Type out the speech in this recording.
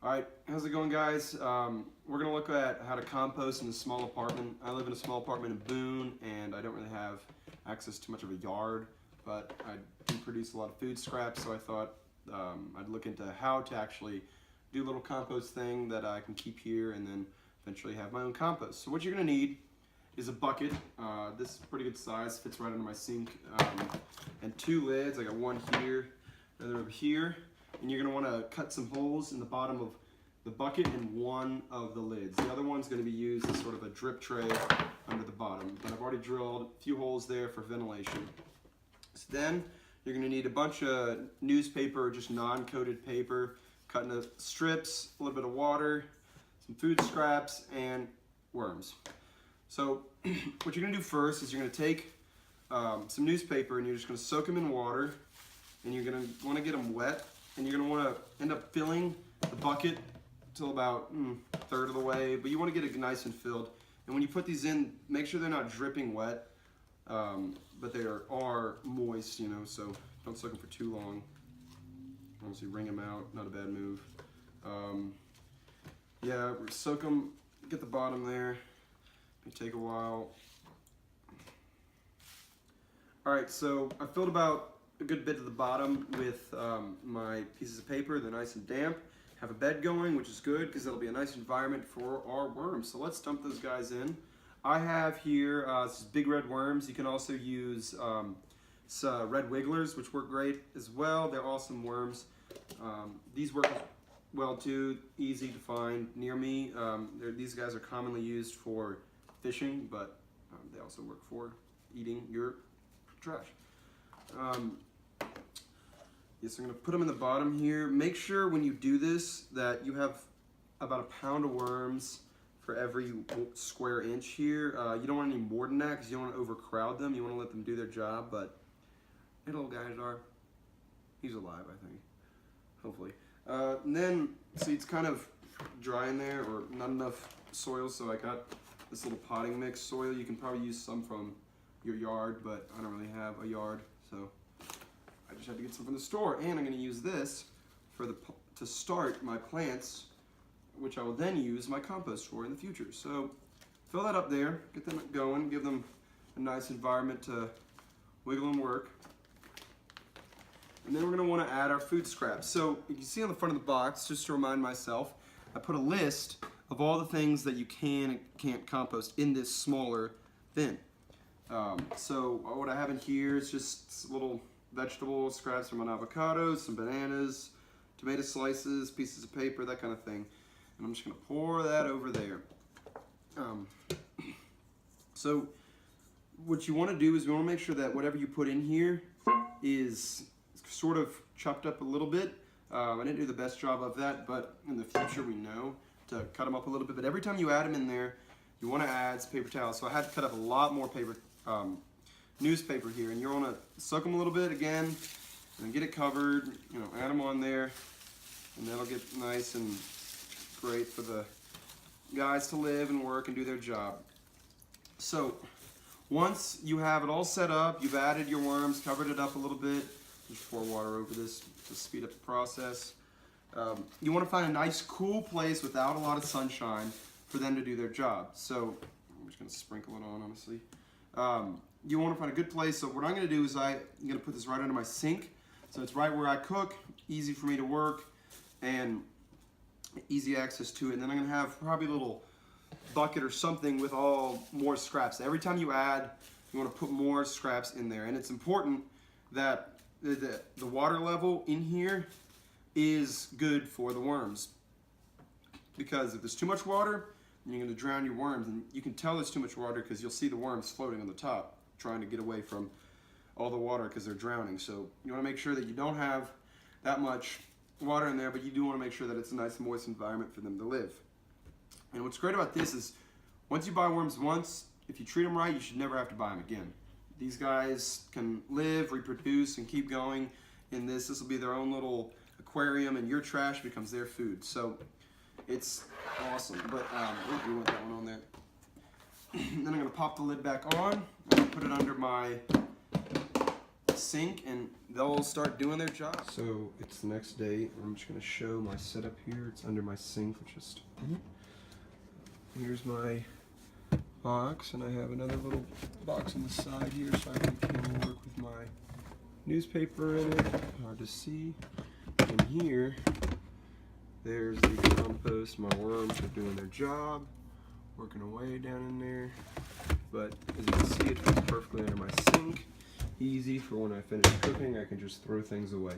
All right, how's it going, guys? We're gonna look at how to compost in a small apartment. I live in a small apartment in Boone, and I don't really have access to much of a yard, but I do produce a lot of food scraps, so I thought I'd look into how to actually do a little compost thing that I can keep here and then eventually have my own compost. So what you're gonna need is a bucket. This is pretty good size, fits right under my sink, and two lids. I got one here, another over here. And you're going to want to cut some holes in the bottom of the bucket and one of the lids. The other one's going to be used as sort of a drip tray under the bottom, but I've already drilled a few holes there for ventilation. So then you're going to need a bunch of newspaper, just non-coated paper, cut into strips, a little bit of water, some food scraps, and worms. So what you're going to do first is you're going to take some newspaper and you're just going to soak them in water, and you're going to want to get them wet. And you're going to want to end up filling the bucket till about a third of the way, but you want to get it nice and filled. And when you put these in, make sure they're not dripping wet, but they are moist, you know, so don't soak them for too long. Obviously wring them out, not a bad move. Yeah, soak them, get the bottom there. May take a while. All right, so I filled about a good bit of the bottom with my pieces of paper. They're nice and damp. Have a bed going, which is good because that'll be a nice environment for our worms. So let's dump those guys in. I have here this is big red worms. You can also use red wigglers, which work great as well. They're awesome worms. These work well too, easy to find near me. These guys are commonly used for fishing, but they also work for eating your trash. Yes, I'm going to put them in the bottom here. Make sure when you do this that you have about a pound of worms for every square inch here. You don't want any more than that because you don't want to overcrowd them. You want to let them do their job, but hey, little guys are. He's alive, I think. Hopefully. And then, see, it's kind of dry in there or not enough soil, so I got this little potting mix soil. You can probably use some from your yard, but I don't really have a yard, so I just had to get some from the store. And I'm going to use this to start my plants, which I will then use my compost for in the future. So fill that up there, get them going, give them a nice environment to wiggle and work. And then we're going to want to add our food scraps. So you can see on the front of the box, just to remind myself, I put a list of all the things that you can and can't compost in this smaller bin. So what I have in here is just little vegetable scraps from an avocado, some bananas, tomato slices, pieces of paper, that kind of thing. And I'm just going to pour that over there. So what you want to do is you want to make sure that whatever you put in here is sort of chopped up a little bit. I didn't do the best job of that, but in the future we know to cut them up a little bit. But every time you add them in there, you want to add some paper towels. So I had to cut up a lot more paper newspaper here, and you want to soak them a little bit again and then get it covered, you know, add them on there, and that'll get nice and great for the guys to live and work and do their job. So once you have it all set up, you've added your worms, covered it up a little bit, just pour water over this to speed up the process. You want to find a nice cool place without a lot of sunshine for them to do their job. So I'm just going to sprinkle it on, honestly. You want to find a good place. So what I'm going to do is I'm going to put this right under my sink. So it's right where I cook, easy for me to work, and easy access to it. And then I'm going to have probably a little bucket or something with all more scraps. Every time you add, you want to put more scraps in there. And it's important that the water level in here is good for the worms. Because if there's too much water, you're going to drown your worms, and you can tell there's too much water because you'll see the worms floating on the top trying to get away from all the water because they're drowning. So you want to make sure that you don't have that much water in there, but you do want to make sure that it's a nice moist environment for them to live. And what's great about this is once you buy worms once, if you treat them right, you should never have to buy them again. These guys can live, reproduce, and keep going in this. This will be their own little aquarium, and your trash becomes their food. So it's awesome, but we want that one on there. Then I'm going to pop the lid back on. I'm going to put it under my sink and they'll start doing their job. So it's the next day. I'm just going to show my setup here. It's under my sink, which is here's my box, and I have another little box on the side here so I can work with my newspaper in it. Hard to see. And here, there's the compost. My worms are doing their job, working away down in there. But as you can see, it fits perfectly under my sink. Easy for when I finish cooking, I can just throw things away.